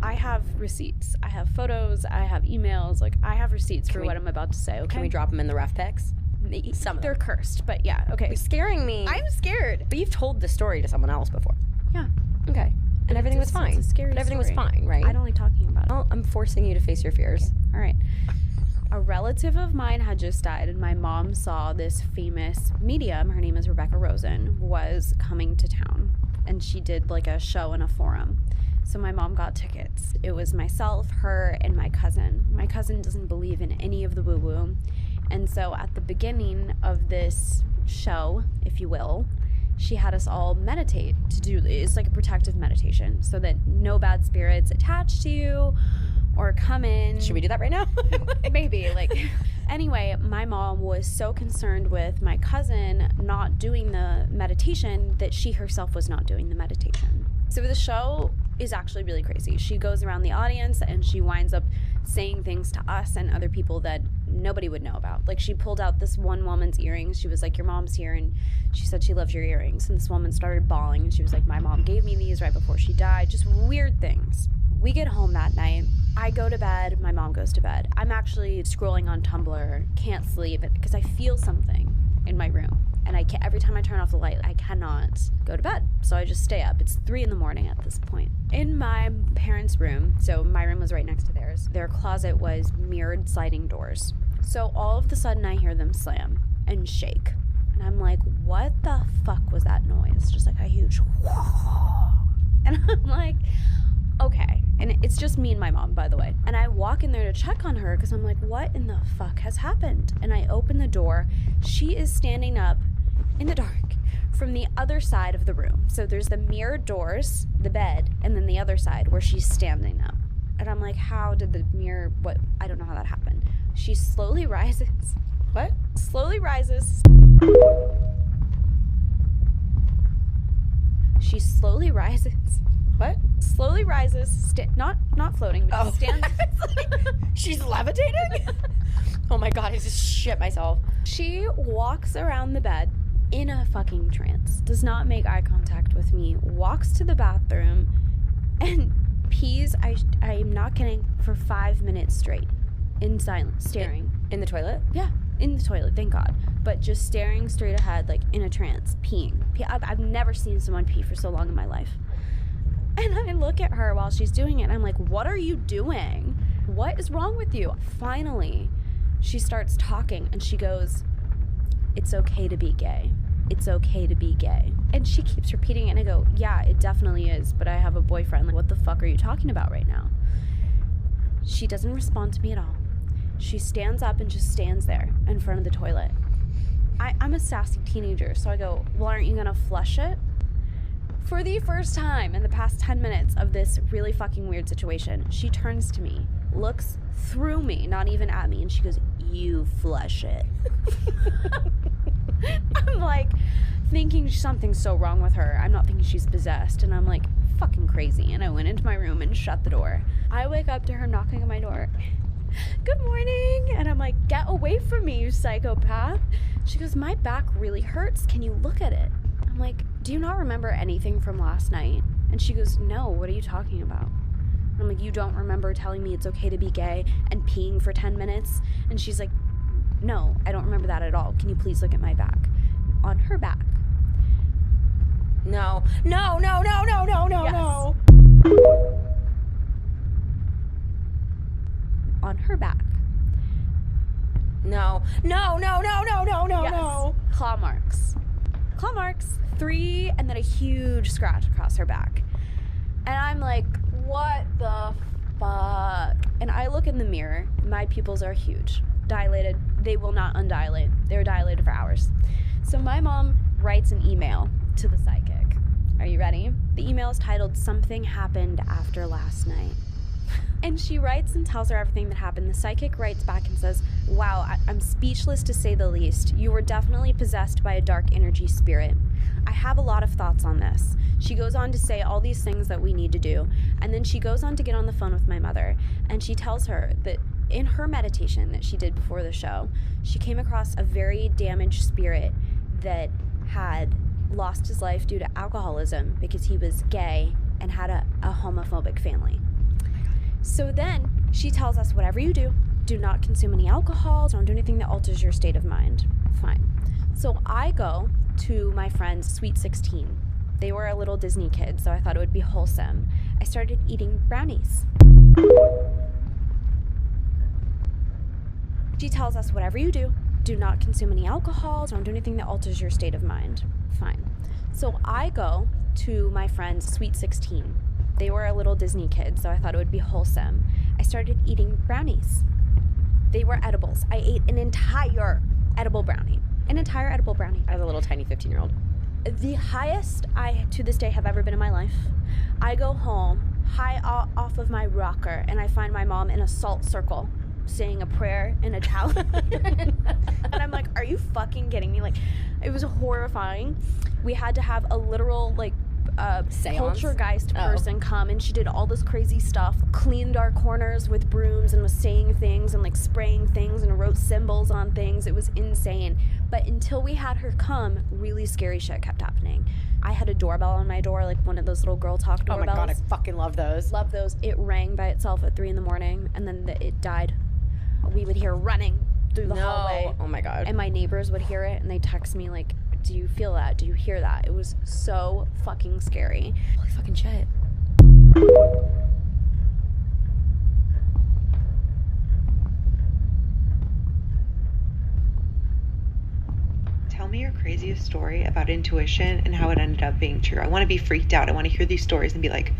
I have receipts. I have photos. I have emails. Like, I have receipts for what I'm about to say, okay? Can we drop them in the ref pics? Some of them. They're cursed, but yeah, okay. You're scaring me. I'm scared. But you've told the story to someone else before. Yeah. Okay. And everything was fine. It's a scary But everything story. was fine, right? I don't like talking about it. Well, I'm forcing you to face your fears. Okay. All right. A relative of mine had just died, and my mom saw this famous medium, her name is Rebecca Rosen, was coming to town. And she did like a show in a forum. So my mom got tickets. It was myself, her, and my cousin. My cousin doesn't believe in any of the woo-woo. And so at the beginning of this show, if you will, she had us all meditate to do, it's like a protective meditation so that no bad spirits attach to you or come in. Should we do that right now? Maybe, like. Anyway, my mom was so concerned with my cousin not doing the meditation that she herself was not doing the meditation. So the show is actually really crazy. She goes around the audience and she winds up saying things to us and other people that nobody would know about. Like, she pulled out this one woman's earrings. She was like, your mom's here, and she said she loves your earrings. And this woman started bawling, and she was like, my mom gave me these right before she died. Just weird things. We get home that night. I go to bed. My mom goes to bed. I'm actually scrolling on Tumblr, can't sleep because I feel something in my room. And I can't, every time I turn off the light, I cannot go to bed. So I just stay up. It's 3 a.m. at this point. In my parents' room, so my room was right next to theirs, their closet was mirrored sliding doors. So all of a sudden I hear them slam and shake. And I'm like, what the fuck was that noise? Just like a huge and I'm like, okay. And it's just me and my mom, by the way. And I walk in there to check on her because I'm like, what in the fuck has happened? And I open the door. She is standing up in the dark from the other side of the room. So there's the mirrored doors, the bed, and then the other side where she's standing up. And I'm like, how did the mirror, what? I don't know how that happened. She slowly rises. What? Slowly rises. She slowly rises. What? Slowly rises, not floating, but stands. She's levitating? Oh my God, I just shit myself. She walks around the bed in a fucking trance, does not make eye contact with me, walks to the bathroom, and pees, I am not kidding, for 5 minutes straight, in silence, staring. In the toilet? Yeah, in the toilet, thank God. But just staring straight ahead, like in a trance, peeing. I've never seen someone pee for so long in my life. And I look at her while she's doing it, and I'm like, what are you doing? What is wrong with you? Finally, she starts talking, and she goes, it's okay to be gay. It's okay to be gay. And she keeps repeating it, and I go, yeah, it definitely is, but I have a boyfriend. Like, what the fuck are you talking about right now? She doesn't respond to me at all. She stands up and just stands there in front of the toilet. I'm a sassy teenager, so I go, well, aren't you gonna flush it? For the first time in the past 10 minutes of this really fucking weird situation, she turns to me, looks through me, not even at me, and she goes, you flush it. I'm like thinking something's so wrong with her. I'm not thinking she's possessed, and I'm like fucking crazy. And I went into my room and shut the door. I wake up to her knocking on my door. Good morning. And I'm like, get away from me, you psychopath. She goes, my back really hurts. Can you look at it? I'm like, do you not remember anything from last night? And she goes, no, what are you talking about? I'm like, you don't remember telling me it's okay to be gay and peeing for 10 minutes? And she's like, no, I don't remember that at all. Can you please look at my back? On her back. No. No, no, no, no, no, no, Yes. no. On her back. No. No, no, no, no, no, no, Yes. no. Claw marks. Claw marks. 3, and then a huge scratch across her back. And I'm like, what the fuck? And I look in the mirror. My pupils are huge. Dilated. They will not undilate. They're dilated for hours. So my mom writes an email to the psychic. Are you ready? The email is titled, Something Happened After Last Night. And she writes and tells her everything that happened. The psychic writes back and says, wow, I'm speechless to say the least. You were definitely possessed by a dark energy spirit. I have a lot of thoughts on this. She goes on to say all these things that we need to do. And then she goes on to get on the phone with my mother. And she tells her that in her meditation that she did before the show, she came across a very damaged spirit that had lost his life due to alcoholism because he was gay and had a homophobic family. So then she tells us, whatever you do, do not consume any alcohol, don't do anything that alters your state of mind. Fine. So I go to my friend's Sweet 16. They were a little Disney kid, so I thought it would be wholesome. I started eating brownies. She tells us, whatever you do not consume any alcohol, don't do anything that alters your state of mind. Fine. So I go to my friend's Sweet 16. They were a little Disney kid, so I thought it would be wholesome. I started eating brownies. They were edibles. I ate an entire edible brownie. An entire edible brownie. As a little tiny 15-year-old. The highest I, to this day, have ever been in my life. I go home, high off of my rocker, and I find my mom in a salt circle, saying a prayer in a towel. And I'm like, are you fucking kidding me? Like, it was horrifying. We had to have a literal, like, poltergeist person come, and she did all this crazy stuff, cleaned our corners with brooms and was saying things and like spraying things and wrote symbols on things. It was insane. But until we had her come, really scary shit kept happening. I had a doorbell on my door, like one of those little girl talk doorbells. Oh my god, I fucking love those. Love those. It rang by itself at 3 a.m, and then it died. We would hear running through the hallway. Oh my god. And my neighbors would hear it, and they text me like, do you feel that? Do you hear that? It was so fucking scary. Holy fucking shit. Tell me your craziest story about intuition and how it ended up being true. I want to be freaked out. I want to hear these stories and be like,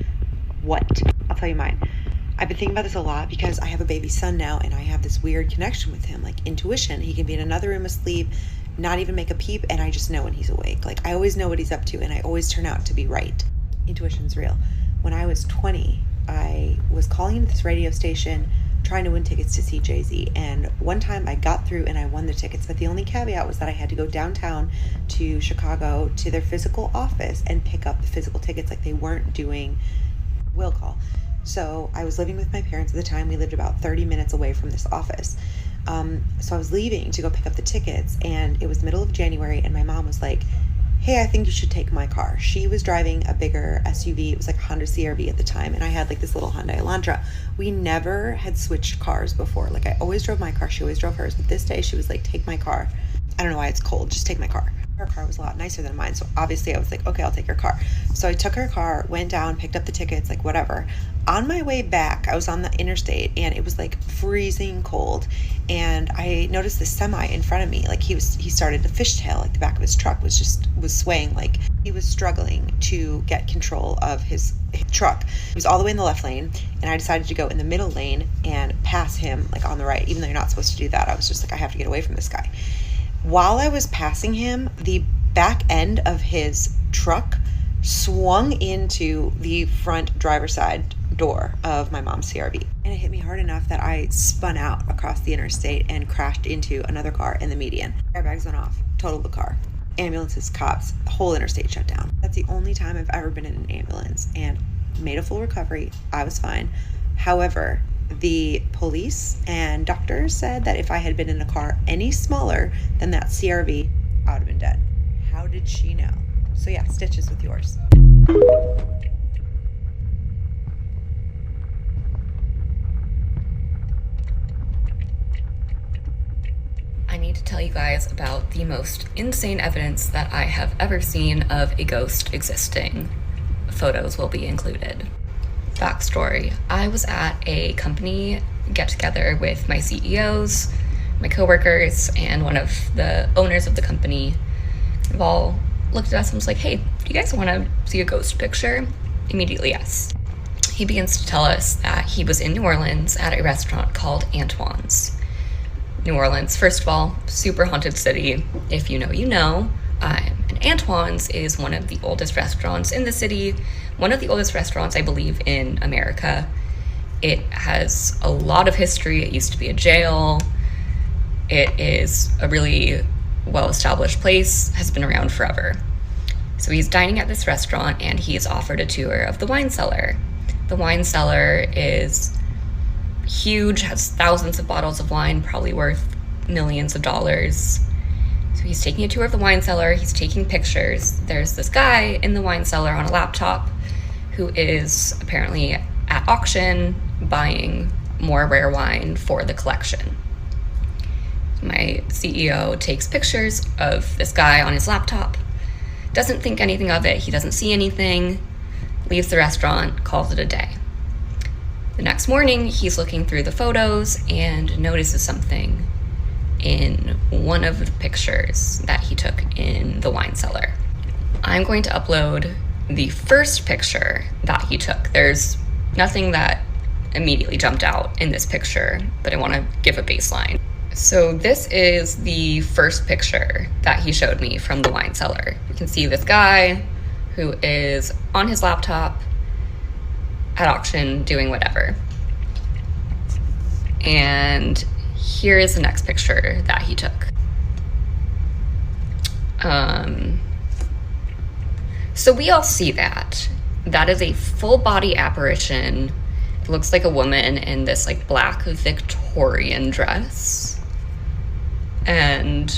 what? I'll tell you mine. I've been thinking about this a lot because I have a baby son now, and I have this weird connection with him, like intuition. He can be in another room asleep, not even make a peep, and I just know when he's awake. Like, I always know what he's up to, and I always turn out to be right. Intuition's real. When I was 20, I was calling into this radio station trying to win tickets to see Jay-Z, and one time I got through and I won the tickets, but the only caveat was that I had to go downtown to Chicago to their physical office and pick up the physical tickets. Like, they weren't doing will call. So I was living with my parents at the time. We lived about 30 minutes away from this office. So I was leaving to go pick up the tickets, and it was middle of January, and my mom was like, hey, I think you should take my car. She was driving a bigger SUV. It was like a Honda CR-V at the time, and I had like this little Hyundai Elantra. We never had switched cars before. Like, I always drove my car. She always drove hers. But this day she was like, take my car. I don't know why it's cold. Just take my car. Her car was a lot nicer than mine, so obviously I was like, okay, I'll take your car. So I took her car, went down, picked up the tickets, like whatever. On my way back, I was on the interstate, and it was like freezing cold, and I noticed this semi in front of me. Like, he started to fishtail. Like, the back of his truck was swaying. Like, he was struggling to get control of his truck. He was all the way in the left lane, and I decided to go in the middle lane and pass him like on the right, even though you're not supposed to do that. I was just like, I have to get away from this guy. While I was passing him, the back end of his truck swung into the front driver's side door of my mom's CR-V. And it hit me hard enough that I spun out across the interstate and crashed into another car in the median. Airbags went off, totaled the car. Ambulances, cops, the whole interstate shut down. That's the only time I've ever been in an ambulance, and made a full recovery. I was fine. However, the police and doctors said that if I had been in a car any smaller than that CR-V, I would have been dead. How did she know? So yeah, stitches with yours. I need to tell you guys about the most insane evidence that I have ever seen of a ghost existing. Photos will be included. Backstory: I was at a company get-together with my CEOs, my coworkers, and one of the owners of the company. They've all looked at us and was like, hey, do you guys want to see a ghost picture? Immediately, yes. He begins to tell us that he was in New Orleans at a restaurant called Antoine's. New Orleans, first of all, super haunted city. If you know, you know. And Antoine's is one of the oldest restaurants in the city, one of the oldest restaurants, I believe, in America. It has a lot of history. It used to be a jail. It is a really well-established place, has been around forever. So he's dining at this restaurant, and he is offered a tour of the wine cellar. The wine cellar is huge, has thousands of bottles of wine, probably worth millions of dollars. So he's taking a tour of the wine cellar, he's taking pictures. There's this guy in the wine cellar on a laptop who is apparently at auction buying more rare wine for the collection. My CEO takes pictures of this guy on his laptop, doesn't think anything of it, he doesn't see anything, leaves the restaurant, calls it a day. The next morning, he's looking through the photos and notices something in one of the pictures that he took in the wine cellar. I'm going to upload the first picture that he took. There's nothing that immediately jumped out in this picture, but I want to give a baseline. So this is the first picture that he showed me from the wine cellar. You can see this guy who is on his laptop at auction doing whatever. And here is the next picture that he took. So we all see that. That is a full body apparition. It looks like a woman in this like black Victorian dress. And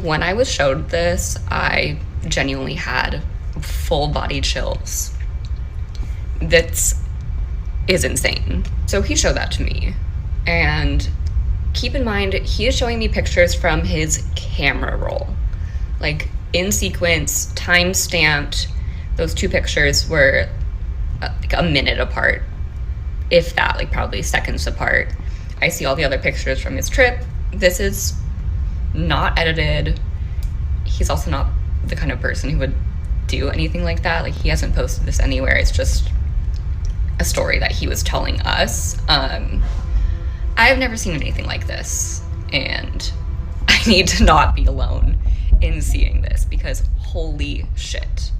when I was showed this, I genuinely had full body chills. That is insane. So he showed that to me. And keep in mind, he is showing me pictures from his camera roll. Like in sequence, time stamped. Those two pictures were like a minute apart, if that, like probably seconds apart. I see all the other pictures from his trip. This is not edited. He's also not the kind of person who would do anything like that. Like he hasn't posted this anywhere. It's just a story that he was telling us. I've never seen anything like this, and I need to not be alone in seeing this because holy shit.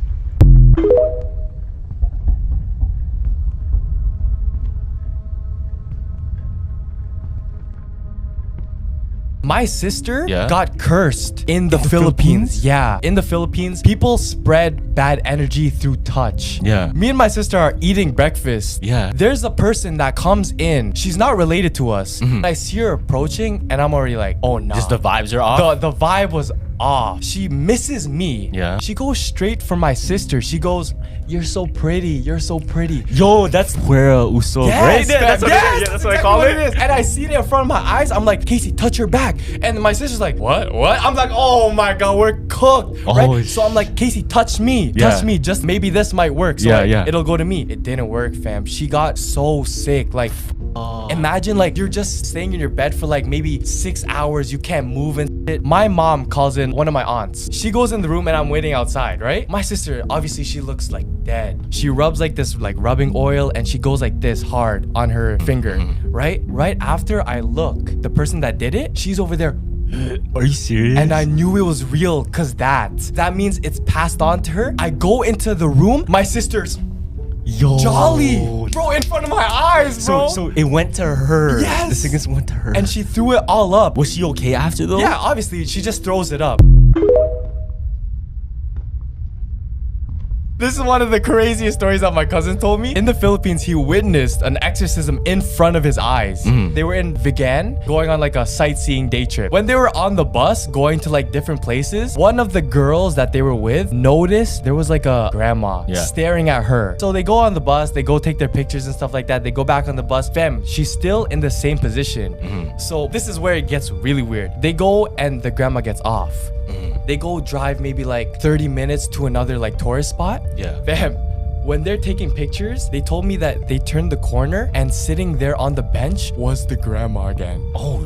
My sister got cursed in the Philippines. Yeah, in the Philippines, people spread bad energy through touch. Yeah. Me and my sister are eating breakfast. Yeah. There's a person that comes in. She's not related to us. Mhm. I see her approaching, and I'm already like, oh no. Just the vibes are off. The vibe was off. She misses me. Yeah. She goes straight for my sister. She goes, "You're so pretty. You're so pretty." Yo, that's Pwera Usog, right? Yes, That's what, yes, that's what I exactly call what it. is. And I see it in front of my eyes. I'm like, Casey, touch her back. And my sister's like, what? I'm like, oh my God, we're cooked. Oh, right? So I'm like, Casey, touch me. Yeah. Touch me. Just maybe this might work. So Yeah, like, yeah. it'll go to me. It didn't work, fam. She got so sick. Like, imagine like you're just staying in your bed for like maybe 6 hours. You can't move and shit. My mom calls in one of my aunts. She goes in the room and I'm waiting outside, right? My sister, obviously she looks like dead. She rubs like this like rubbing oil and she goes like this hard on her finger, right? Right after I look, the person that did it, she's over there. Are you serious? And I knew it was real cause that means it's passed on to her. I go into the room, my sister's jolly, bro, in front of my eyes, bro. So it went to her. Yes. The sickness went to her. And she threw it all up. Was she okay after though? Yeah, obviously, she just throws it up. This is one of the craziest stories that my cousin told me. In the Philippines, he witnessed an exorcism in front of his eyes. They were in Vigan, going on like a sightseeing day trip. When they were on the bus, going to like different places, one of the girls that they were with noticed there was like a grandma staring at her. So they go on the bus, they go take their pictures and stuff like that. They go back on the bus. Fam, she's still in the same position. So this is where it gets really weird. They go and the grandma gets off. They go drive maybe like 30 minutes to another like tourist spot. Yeah. Fam, when they're taking pictures, they told me that they turned the corner and sitting there on the bench was the grandma again. Oh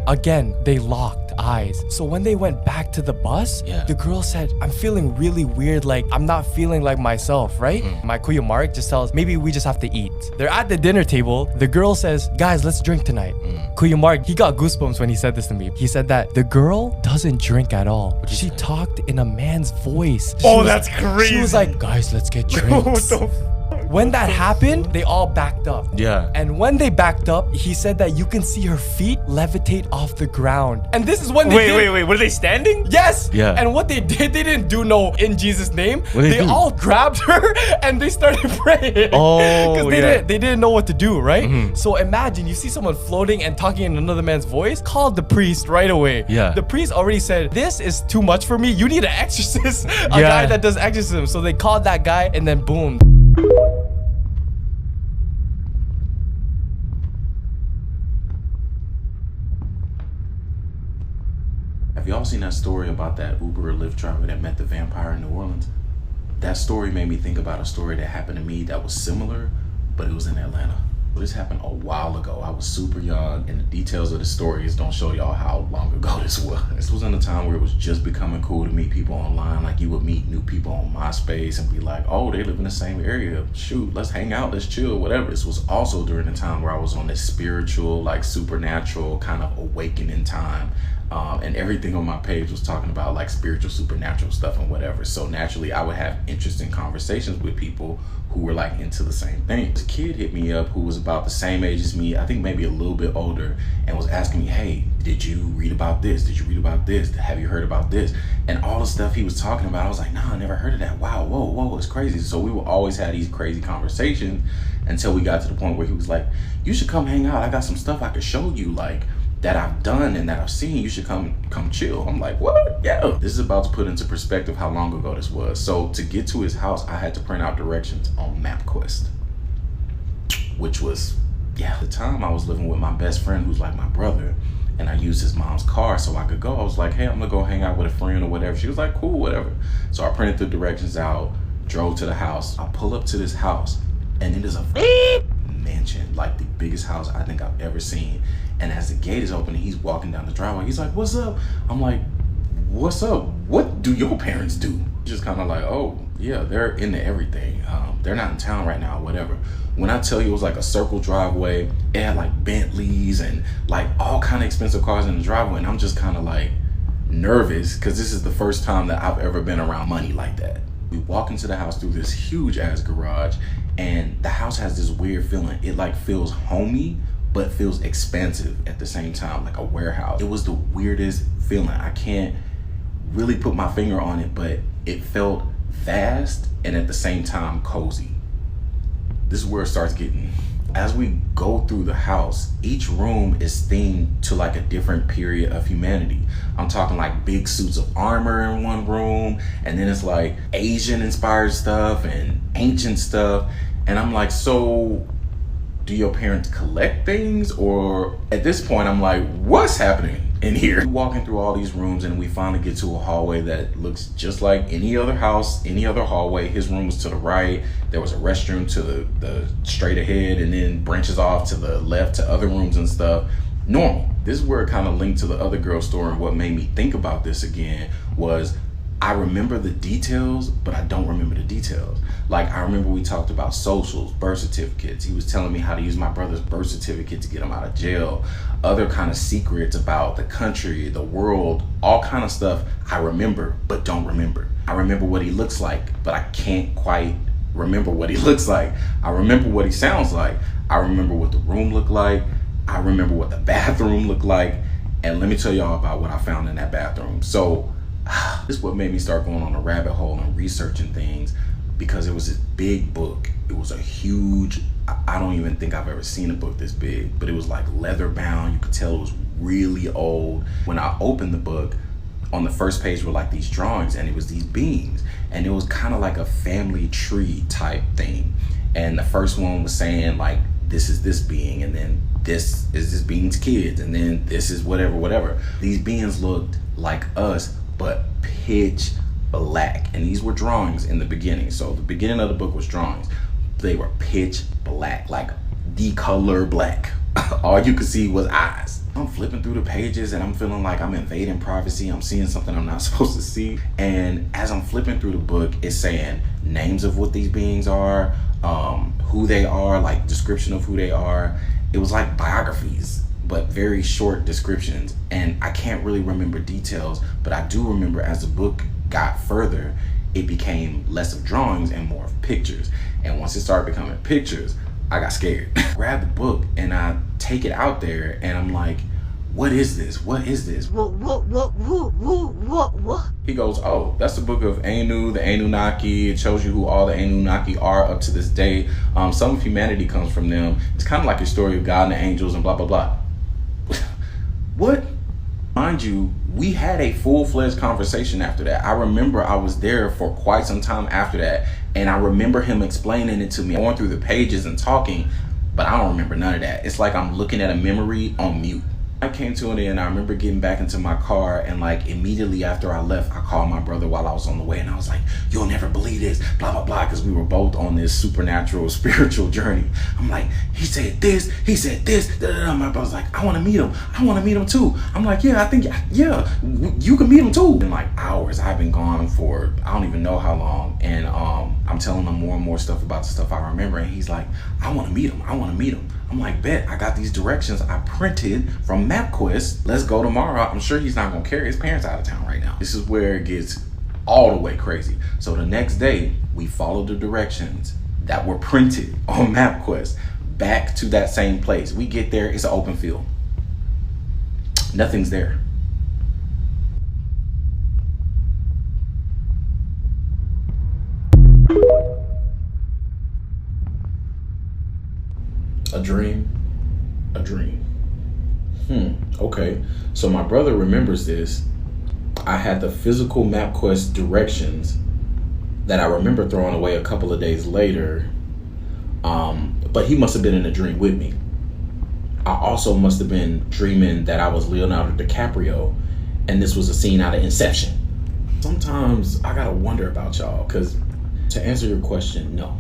Again, they locked eyes. So when they went back to the bus, the girl said, I'm feeling really weird, like I'm not feeling like myself, right? My Kuya Mark just tells, maybe we just have to eat. They're at the dinner table. The girl says, guys, let's drink tonight. Kuya Mark, he got goosebumps when he said this to me. He said that the girl doesn't drink at all. She talked in a man's voice. that's crazy. She was like, guys, let's get drinks. When that happened, they all backed up. Yeah. And when they backed up, he said that you can see her feet levitate off the ground. And this is when they Wait. Were they standing? Yes. Yeah. And what they did, they didn't do no in Jesus' name. What did they do? all grabbed her and they started praying. Oh, Because they didn't know what to do, right? So imagine you see someone floating and talking in another man's voice. Call the priest right away. Yeah. The priest already said, this is too much for me. You need an exorcist. A guy that does exorcism. So they called that guy and then boom. Have y'all seen that story about that Uber or Lyft driver that met the vampire in New Orleans? That story made me think about a story that happened to me that was similar, but it was in Atlanta. This happened a while ago. I was super young, and the details of the stories don't show y'all how long ago this was. This was in a time where it was just becoming cool to meet people online. Like, you would meet new people on MySpace and be like, oh, they live in the same area. Shoot, let's hang out, let's chill, whatever. This was also during the time where I was on this spiritual, like supernatural kind of awakening time. And everything on my page was talking about like spiritual, supernatural stuff and whatever. So naturally, I would have interesting conversations with people who were like into the same thing. This kid hit me up who was about the same age as me, I think maybe a little bit older, and was asking me, hey, did you read about this? Did you read about this? Have you heard about this? And all the stuff he was talking about, I was like, nah, I never heard of that. Wow, whoa, it's crazy. So we would always have these crazy conversations until we got to the point where he was like, you should come hang out. I got some stuff I could show you, like, that I've done and that I've seen. You should come chill. I'm like, what? Yeah. This is about to put into perspective how long ago this was. So to get to his house, I had to print out directions on MapQuest, which was, yeah. At the time I was living with my best friend who's like my brother, and I used his mom's car so I could go. I was like, hey, I'm gonna go hang out with a friend or whatever. She was like, cool, whatever. So I printed the directions out, drove to the house. I pull up to this house, and it is a mansion, like the biggest house I think I've ever seen. And as the gate is open and he's walking down the driveway, he's like, what's up? I'm like, what's up? What do your parents do? Just kind of like, oh yeah, they're into everything. They're not in town right now, whatever. When I tell you it was like a circle driveway, it had like Bentleys and like all kind of expensive cars in the driveway. And I'm just kind of like nervous because this is the first time that I've ever been around money like that. We walk into the house through this huge ass garage, and the house has this weird feeling. It like feels homey, but feels expansive at the same time, like a warehouse. It was the weirdest feeling. I can't really put my finger on it, but it felt vast and at the same time cozy. This is where it starts getting. As we go through the house, each room is themed to like a different period of humanity. I'm talking like big suits of armor in one room, and then it's like Asian inspired stuff and ancient stuff. And I'm like, so do your parents collect things? Or at this point, I'm like, what's happening in here? We're walking through all these rooms, and we finally get to a hallway that looks just like any other house, any other hallway. His room was to the right. There was a restroom to the straight ahead, and then branches off to the left to other rooms and stuff. Normal. This is where it kind of linked to the other girl's story, and what made me think about this again was I remember the details, but I don't remember the details. Like, I remember we talked about socials, birth certificates. He was telling me how to use my brother's birth certificate to get him out of jail. Other kind of secrets about the country, the world, all kind of stuff I remember, but don't remember. I remember what he looks like, but I can't quite remember what he looks like. I remember what he sounds like. I remember what the room looked like. I remember what the bathroom looked like. And let me tell y'all about what I found in that bathroom. So this is what made me start going on a rabbit hole and researching things, because it was this big book. It was a huge, I don't even think I've ever seen a book this big, but it was like leather bound. You could tell it was really old. When I opened the book, on the first page were like these drawings, and it was these beings, and it was kind of like a family tree type thing. And the first one was saying like, this is this being, and then this is this being's kids, and then this is whatever. These beings looked like us, but pitch black. And these were drawings in the beginning. So the beginning of the book was drawings. They were pitch black, like the color black. All you could see was eyes. I'm flipping through the pages, and I'm feeling like I'm invading privacy. I'm seeing something I'm not supposed to see. And as I'm flipping through the book, it's saying names of what these beings are, who they are, like description of who they are. It was like biographies, but very short descriptions. And I can't really remember details, but I do remember as the book got further, it became less of drawings and more of pictures. And once it started becoming pictures, I got scared. I grabbed the book and I take it out there, and I'm like, what is this? What is this? What? He goes, oh, that's the book of Anu, the Anunnaki. It shows you who all the Anunnaki are up to this day. Some of humanity comes from them. It's kind of like a story of God and the angels and blah, blah, blah. What? Mind you, we had a full-fledged conversation after that. I remember I was there for quite some time after that, and I remember him explaining it to me, going through the pages and talking, but I don't remember none of that. It's like I'm looking at a memory on mute. I came to an end. I remember getting back into my car, and like immediately after I left, I called my brother while I was on the way, and I was like, "You'll never believe this, blah blah blah," because we were both on this supernatural spiritual journey. I'm like, he said this, da, da, da. My brother's like, I want to meet him. I want to meet him too. I'm like, yeah, I think, yeah, you can meet him too. In like hours, I've been gone for I don't even know how long, and I'm telling him more and more stuff about the stuff I remember, and he's like, I want to meet him. I want to meet him. I'm like, bet, I got these directions I printed from MapQuest. Let's go tomorrow. I'm sure he's not gonna carry his parents out of town right now. This is where it gets all the way crazy. So the next day, we followed the directions that were printed on MapQuest back to that same place. We get there, it's an open field. Nothing's there. A dream. Okay. So my brother remembers this. I had the physical MapQuest directions that I remember throwing away a couple of days later. But he must have been in a dream with me. I also must have been dreaming that I was Leonardo DiCaprio, and this was a scene out of Inception. Sometimes I gotta wonder about y'all, because to answer your question, no.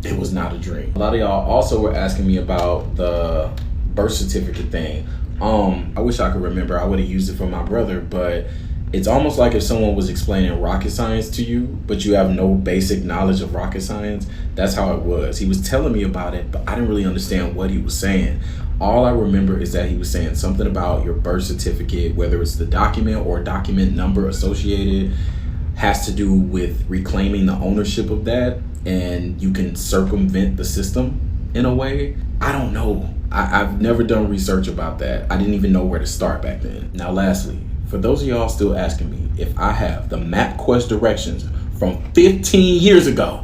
It was not a dream. A lot of y'all also were asking me about the birth certificate thing. I wish I could remember. I would have used it for my brother, but it's almost like if someone was explaining rocket science to you, but you have no basic knowledge of rocket science. That's how it was. He was telling me about it, but I didn't really understand what he was saying. All I remember is that he was saying something about your birth certificate, whether it's the document or document number associated, has to do with reclaiming the ownership of that, and you can circumvent the system in a way. I don't know. I've never done research about that. I didn't even know where to start back then. Now, lastly, for those of y'all still asking me if I have the MapQuest directions from 15 years ago,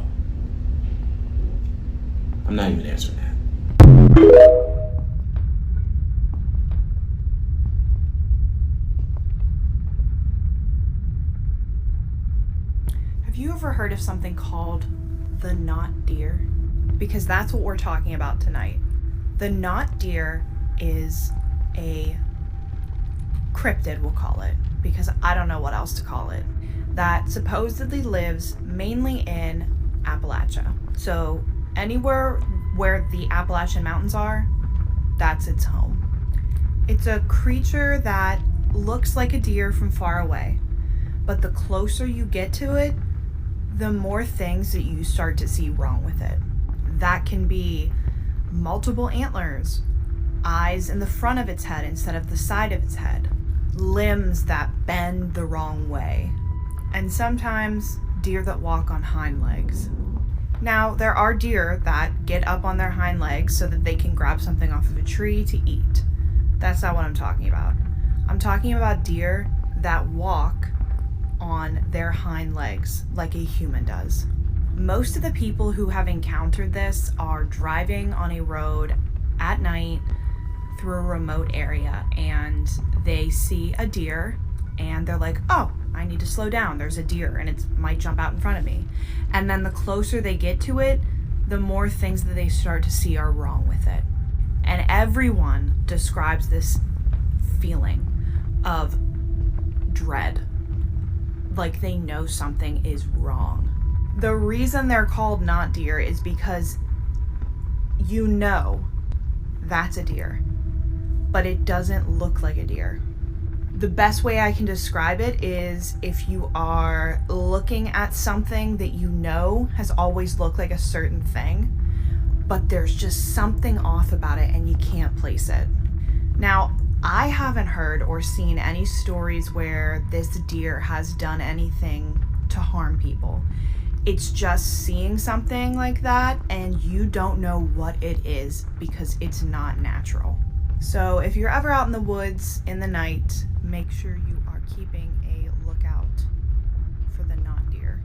I'm not even answering that. Have you ever heard of something called the not deer? Because that's what we're talking about tonight. The not deer is a cryptid, we'll call it, because I don't know what else to call it, that supposedly lives mainly in Appalachia. So anywhere where the Appalachian Mountains are, that's its home. It's a creature that looks like a deer from far away, but the closer you get to it, the more things that you start to see wrong with it. That can be multiple antlers, eyes in the front of its head instead of the side of its head, limbs that bend the wrong way, and sometimes deer that walk on hind legs. Now, there are deer that get up on their hind legs so that they can grab something off of a tree to eat. That's not what I'm talking about. I'm talking about deer that walk on their hind legs like a human does. Most of the people who have encountered this are driving on a road at night through a remote area, and they see a deer and they're like, oh, I need to slow down. There's a deer and it might jump out in front of me. And then the closer they get to it, the more things that they start to see are wrong with it. And everyone describes this feeling of dread, like they know something is wrong. The reason they're called not deer is because you know that's a deer, but it doesn't look like a deer. The best way I can describe it is if you are looking at something that you know has always looked like a certain thing, but there's just something off about it and you can't place it. Now, I haven't heard or seen any stories where this deer has done anything to harm people. It's just seeing something like that and you don't know what it is because it's not natural. So if you're ever out in the woods in the night, make sure you are keeping a lookout for the not deer.